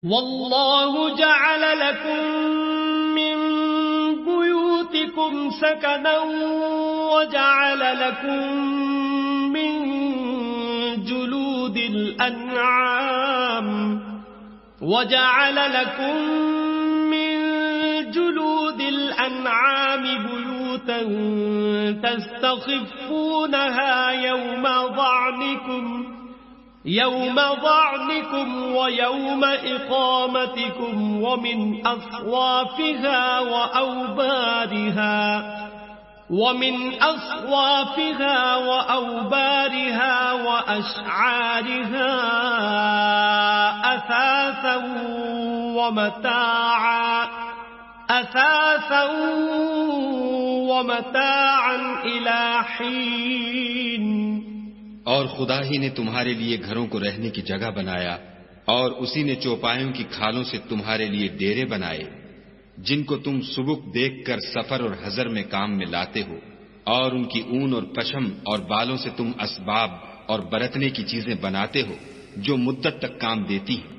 والله جعل لكم من بيوتكم سكنا وجعل لكم من جلود الأنعام بيوتا تستخفونها يوم ضعنكم ويوم إقامتكم ومن أصوافها وأوبارها وأشعارها أثاثا ومتاعا إلى حين. اور خدا ہی نے تمہارے لیے گھروں کو رہنے کی جگہ بنایا، اور اسی نے چوپایوں کی کھالوں سے تمہارے لیے ڈیرے بنائے جن کو تم سبک دیکھ کر سفر اور حضر میں کام میں لاتے ہو، اور ان کی اون اور پشم اور بالوں سے تم اسباب اور برتنے کی چیزیں بناتے ہو جو مدت تک کام دیتی ہیں.